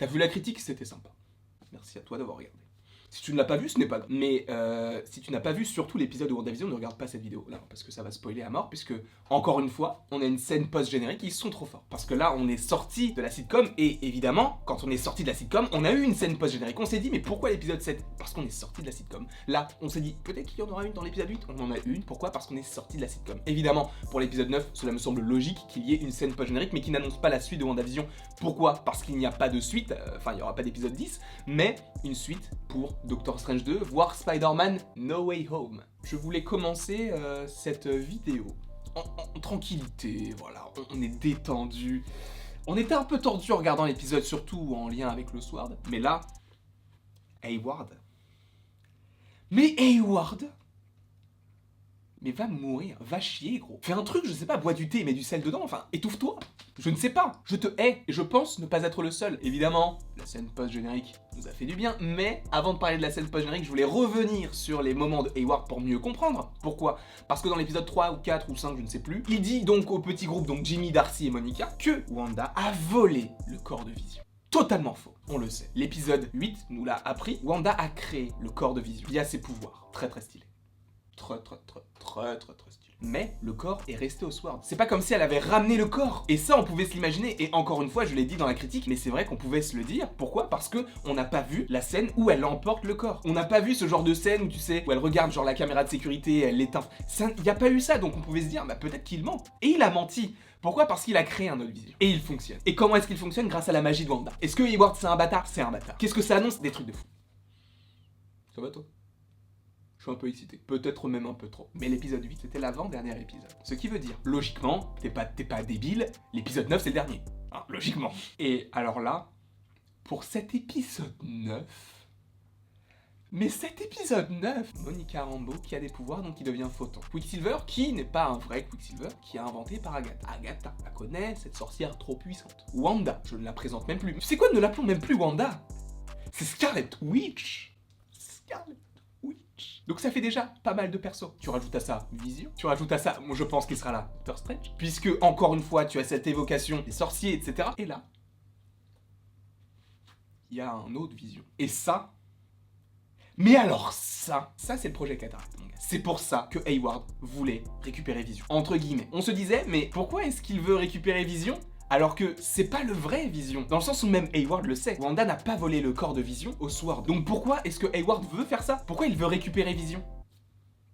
T'as vu la critique, c'était sympa. Merci à toi d'avoir regardé. Si tu ne l'as pas vu, ce n'est pas grave. Mais si tu n'as pas vu surtout l'épisode de WandaVision, ne regarde pas cette vidéo là, parce que ça va spoiler à mort, puisque, encore une fois, on a une scène post-générique, ils sont trop forts. Parce que là, on est sorti de la sitcom, et évidemment, quand on est sorti de la sitcom, on a eu une scène post-générique. On s'est dit, mais pourquoi l'épisode 7? Parce qu'on est sorti de la sitcom. Là, on s'est dit, peut-être qu'il y en aura une dans l'épisode 8, on en a une, pourquoi? Parce qu'on est sorti de la sitcom. Évidemment, pour l'épisode 9, cela me semble logique qu'il y ait une scène post-générique, mais qui n'annonce pas la suite de WandaVision. Pourquoi? Parce qu'il n'y a pas de suite, enfin, il n'y aura pas d'épisode 10, mais une suite pour Doctor Strange 2, voire Spider-Man No Way Home. Je voulais commencer cette vidéo en tranquillité, voilà, on est détendu. On était un peu tordu en regardant l'épisode, surtout en lien avec le Sword, mais là, Hayward. Mais Hayward, mais va mourir, va chier gros. Fais un truc, je sais pas, bois du thé et mets du sel dedans, enfin, étouffe-toi. Je ne sais pas, je te hais, et je pense ne pas être le seul. Évidemment, la scène post-générique nous a fait du bien, mais avant de parler de la scène post-générique, je voulais revenir sur les moments de Hayward pour mieux comprendre. Pourquoi? Parce que dans l'épisode 3 ou 4 ou 5, je ne sais plus, il dit donc au petit groupe, donc Jimmy, Darcy et Monica, que Wanda a volé le corps de Vision. Totalement faux, on le sait. L'épisode 8 nous l'a appris, Wanda a créé le corps de Vision via ses pouvoirs. Très très stylé. Très stylé. Mais le corps est resté au Sword. C'est pas comme si elle avait ramené le corps. Et ça, on pouvait se l'imaginer. Et encore une fois, je l'ai dit dans la critique, mais c'est vrai qu'on pouvait se le dire. Pourquoi? Parce que on n'a pas vu la scène où elle emporte le corps. On n'a pas vu ce genre de scène où tu sais, où elle regarde genre la caméra de sécurité, elle l'éteint. Il n'y a pas eu ça, donc on pouvait se dire, bah peut-être qu'il ment. Et il a menti. Pourquoi? Parce qu'il a créé un autre Vision. Et il fonctionne. Et comment est-ce qu'il fonctionne? Grâce à la magie de Wanda. Est-ce que Hayward c'est un bâtard? C'est un bâtard. Qu'est-ce que ça annonce? Des trucs de fou. Ça va toi? Je suis un peu excité, peut-être même un peu trop. Mais l'épisode 8, c'était l'avant-dernier épisode. Ce qui veut dire, logiquement, t'es pas débile, l'épisode 9, c'est le dernier. Hein, logiquement. Et alors là, pour cet épisode 9... Mais cet épisode 9, Monica Rambeau qui a des pouvoirs, donc qui devient photon. Quicksilver, qui n'est pas un vrai Quicksilver, qui est inventé par Agatha. Agatha, la connaît, cette sorcière trop puissante. Wanda, je ne la présente même plus. C'est quoi, ne l'appelons même plus Wanda? C'est Scarlet Witch. Scarlet. Donc ça fait déjà pas mal de persos. Tu rajoutes à ça Vision, tu rajoutes à ça, moi je pense qu'il sera là, Doctor Strange, puisque encore une fois tu as cette évocation des sorciers, etc. Et là, il y a un autre Vision. Et ça, mais alors ça c'est le projet Cataract, mon gars. C'est pour ça que Hayward voulait récupérer Vision. Entre guillemets. On se disait, mais pourquoi est-ce qu'il veut récupérer Vision alors que c'est pas le vrai Vision? Dans le sens où même Hayward le sait. Wanda n'a pas volé le corps de Vision au Sword. Donc pourquoi est-ce que Hayward veut faire ça? Pourquoi il veut récupérer Vision?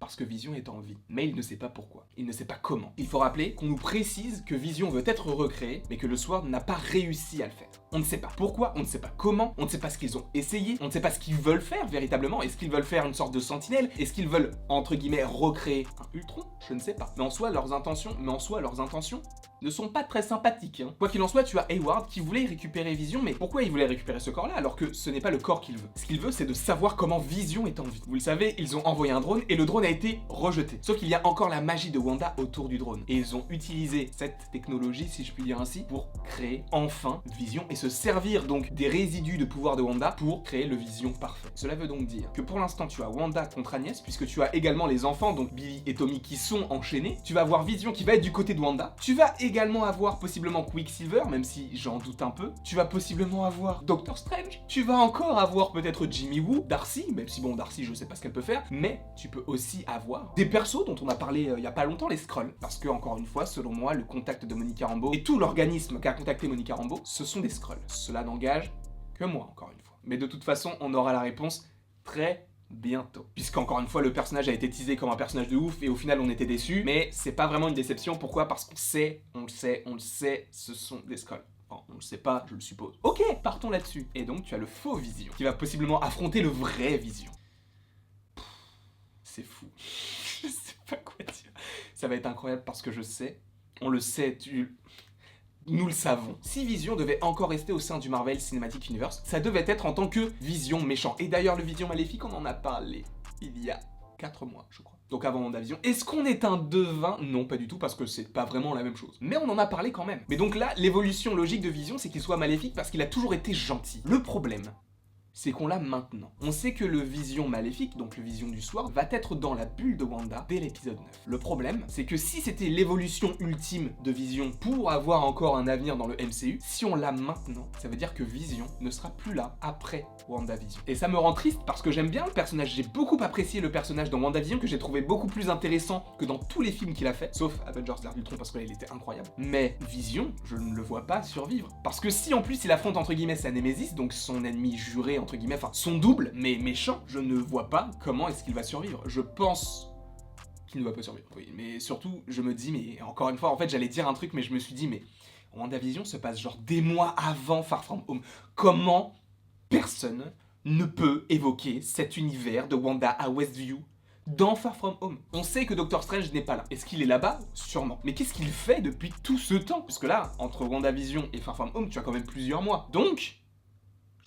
Parce que Vision est en vie. Mais il ne sait pas pourquoi. Il ne sait pas comment. Il faut rappeler qu'on nous précise que Vision veut être recréé, mais que le Sword n'a pas réussi à le faire. On ne sait pas pourquoi, on ne sait pas comment, on ne sait pas ce qu'ils ont essayé, on ne sait pas ce qu'ils veulent faire véritablement. Est-ce qu'ils veulent faire une sorte de sentinelle? Est-ce qu'ils veulent, entre guillemets, recréer un Ultron? Je ne sais pas. Mais en soi, leurs intentions ne sont pas très sympathiques. Hein. Quoi qu'il en soit, tu as Hayward qui voulait récupérer Vision, mais pourquoi il voulait récupérer ce corps-là alors que ce n'est pas le corps qu'il veut? Ce qu'il veut, c'est de savoir comment Vision est en vie. Vous le savez, ils ont envoyé un drone et le drone a été rejeté. Sauf qu'il y a encore la magie de Wanda autour du drone. Et ils ont utilisé cette technologie, si je puis dire ainsi, pour créer enfin Vision et se servir donc des résidus de pouvoir de Wanda pour créer le Vision parfait. Cela veut donc dire que pour l'instant, tu as Wanda contre Agnès, puisque tu as également les enfants, donc Billy et Tommy, qui sont enchaînés. Tu vas avoir Vision qui va être du côté de Wanda. Tu vas également avoir possiblement Quicksilver, même si j'en doute un peu. Tu vas possiblement avoir Doctor Strange. Tu vas encore avoir peut-être Jimmy Woo, Darcy, même si bon, Darcy, je sais pas ce qu'elle peut faire. Mais tu peux aussi avoir des persos dont on a parlé il y a pas longtemps, les Skrulls. Parce que, encore une fois, selon moi, le contact de Monica Rambeau et tout l'organisme qu'a contacté Monica Rambeau, ce sont des Skrulls. Cela n'engage que moi, encore une fois. Mais de toute façon, on aura la réponse très bientôt. Puisqu'encore une fois, le personnage a été teasé comme un personnage de ouf et au final on était déçus. Mais c'est pas vraiment une déception. Pourquoi? Parce on le sait, ce sont des Skrulls. Enfin, on le sait pas, je le suppose. Ok, partons là-dessus. Et donc tu as le faux Vision qui va possiblement affronter le vrai Vision. C'est fou. Je sais pas quoi dire. Ça va être incroyable parce que je sais, on le sait, nous le savons. Si Vision devait encore rester au sein du Marvel Cinematic Universe, ça devait être en tant que Vision méchant. Et d'ailleurs, le Vision maléfique, on en a parlé il y a 4 mois, je crois. Donc avant WandaVision. Est-ce qu'on est un devin? Non, pas du tout, parce que c'est pas vraiment la même chose. Mais on en a parlé quand même. Mais donc là, l'évolution logique de Vision, c'est qu'il soit maléfique parce qu'il a toujours été gentil. Le problème, c'est qu'on l'a maintenant. On sait que le Vision maléfique, donc le Vision du soir, va être dans la bulle de Wanda dès l'épisode 9. Le problème, c'est que si c'était l'évolution ultime de Vision pour avoir encore un avenir dans le MCU, si on l'a maintenant, ça veut dire que Vision ne sera plus là après WandaVision. Et ça me rend triste parce que j'aime bien le personnage, j'ai beaucoup apprécié le personnage dans WandaVision, que j'ai trouvé beaucoup plus intéressant que dans tous les films qu'il a fait, sauf Avengers l'Ère d'Ultron parce que là il était incroyable. Mais Vision, je ne le vois pas survivre. Parce que si en plus il affronte entre guillemets sa Némésis, donc son ennemi juré entre guillemets, enfin son double, mais méchant, je ne vois pas comment est-ce qu'il va survivre. Je pense qu'il ne va pas survivre, oui, mais surtout je me dis, mais encore une fois, en fait j'allais dire un truc, mais je me suis dit, mais WandaVision se passe genre des mois avant Far From Home. Comment personne ne peut évoquer cet univers de Wanda à Westview dans Far From Home? On sait que Doctor Strange n'est pas là. Est-ce qu'il est là-bas? Sûrement. Mais qu'est-ce qu'il fait depuis tout ce temps? Parce que là, entre WandaVision et Far From Home, tu as quand même plusieurs mois. Donc,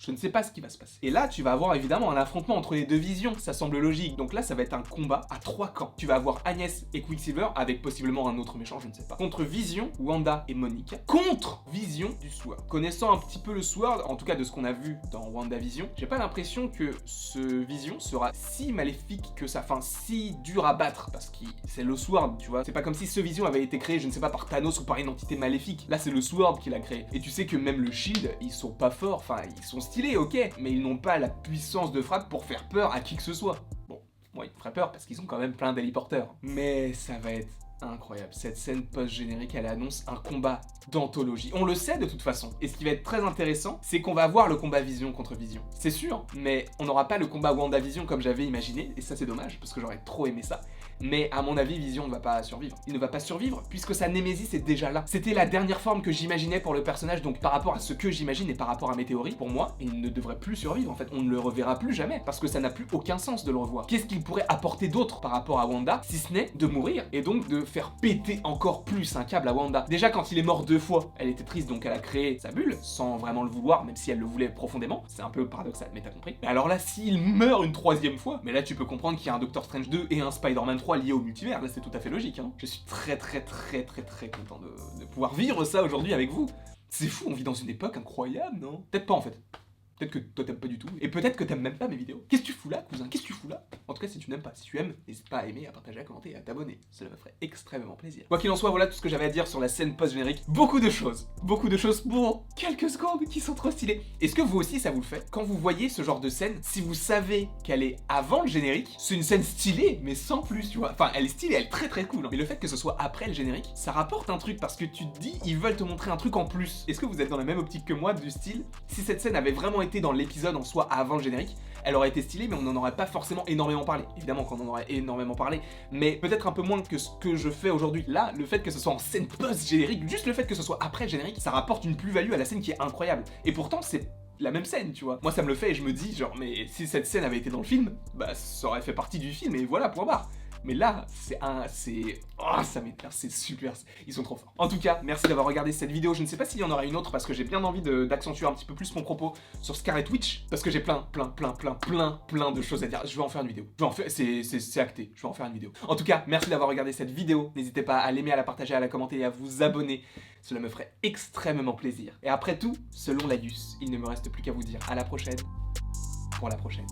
je ne sais pas ce qui va se passer. Et là, tu vas avoir évidemment un affrontement entre les deux visions, ça semble logique. Donc là, ça va être un combat à 3 camps. Tu vas avoir Agnès et Quicksilver, avec possiblement un autre méchant, je ne sais pas. Contre Vision, Wanda et Monica. Contre Vision du Sword. Connaissant un petit peu le Sword, en tout cas de ce qu'on a vu dans WandaVision, j'ai pas l'impression que ce Vision sera si maléfique que ça, enfin si dur à battre, parce que c'est le Sword, tu vois. C'est pas comme si ce Vision avait été créé, je ne sais pas, par Thanos ou par une entité maléfique. Là, c'est le Sword qui l'a créé. Et tu sais que même le Shield, ils sont pas forts, enfin, ils sont stylés, ok, mais ils n'ont pas la puissance de frappe pour faire peur à qui que ce soit. Bon, moi, ils me feraient peur parce qu'ils ont quand même plein d'héliporteurs. Mais ça va être incroyable. Cette scène post-générique, elle annonce un combat d'anthologie. On le sait de toute façon. Et ce qui va être très intéressant, c'est qu'on va voir le combat Vision contre Vision. C'est sûr, mais on n'aura pas le combat WandaVision comme j'avais imaginé, et ça c'est dommage, parce que j'aurais trop aimé ça. Mais à mon avis, Vision ne va pas survivre. Il ne va pas survivre puisque sa Némésis est déjà là. C'était la dernière forme que j'imaginais pour le personnage, donc par rapport à ce que j'imagine et par rapport à mes théories, pour moi, il ne devrait plus survivre en fait. On ne le reverra plus jamais parce que ça n'a plus aucun sens de le revoir. Qu'est-ce qu'il pourrait apporter d'autre par rapport à Wanda, si ce n'est de mourir et donc de faire péter encore plus un câble à Wanda. Déjà quand il est mort 2 fois, elle était triste donc elle a créé sa bulle sans vraiment le vouloir, même si elle le voulait profondément. C'est un peu paradoxal, mais t'as compris. Mais alors là, s'il meurt une 3e fois, mais là tu peux comprendre qu'il y a un Doctor Strange 2 et un Spider-Man 3 liés au multivers. Là c'est tout à fait logique, hein. Je suis très content de pouvoir vivre ça aujourd'hui avec vous. C'est fou, on vit dans une époque incroyable, non? Peut-être pas en fait. Peut-être que toi t'aimes pas du tout, et peut-être que t'aimes même pas mes vidéos. Qu'est-ce que tu fous là, cousin? Qu'est-ce que tu fous là? En tout cas, si tu n'aimes pas, si tu aimes, n'hésite pas à aimer, à partager, à commenter et à t'abonner. Cela me ferait extrêmement plaisir. Quoi qu'il en soit, voilà tout ce que j'avais à dire sur la scène post-générique. Beaucoup de choses pour quelques secondes qui sont trop stylées. Est-ce que vous aussi ça vous le fait? Quand vous voyez ce genre de scène, si vous savez qu'elle est avant le générique, c'est une scène stylée, mais sans plus, tu vois. Enfin, elle est stylée, elle est très cool. Hein. Mais le fait que ce soit après le générique, ça rapporte un truc parce que tu te dis, ils veulent te montrer un truc en plus. Est-ce que vous êtes dans la même optique que moi du style? Si cette scène avait vraiment été dans l'épisode en soi avant le générique, elle aurait été stylée, mais on n'en aurait pas forcément énormément parlé. Évidemment qu'on en aurait énormément parlé, mais peut-être un peu moins que ce que je fais aujourd'hui. Là, le fait que ce soit en scène post-générique, juste le fait que ce soit après le générique, ça rapporte une plus-value à la scène qui est incroyable. Et pourtant, c'est la même scène, tu vois. Moi, ça me le fait et je me dis, genre, mais si cette scène avait été dans le film, bah, ça aurait fait partie du film et voilà, point barre. Mais là, oh, ça m'énerve, c'est super, ils sont trop forts. En tout cas, merci d'avoir regardé cette vidéo. Je ne sais pas s'il y en aura une autre parce que j'ai bien envie d'accentuer un petit peu plus mon propos sur Scarlet Witch parce que j'ai plein de choses à dire. Je vais en faire une vidéo. C'est acté, je vais en faire une vidéo. En tout cas, merci d'avoir regardé cette vidéo. N'hésitez pas à l'aimer, à la partager, à la commenter et à vous abonner. Cela me ferait extrêmement plaisir. Et après tout, selon Laïus, il ne me reste plus qu'à vous dire à la prochaine pour la prochaine.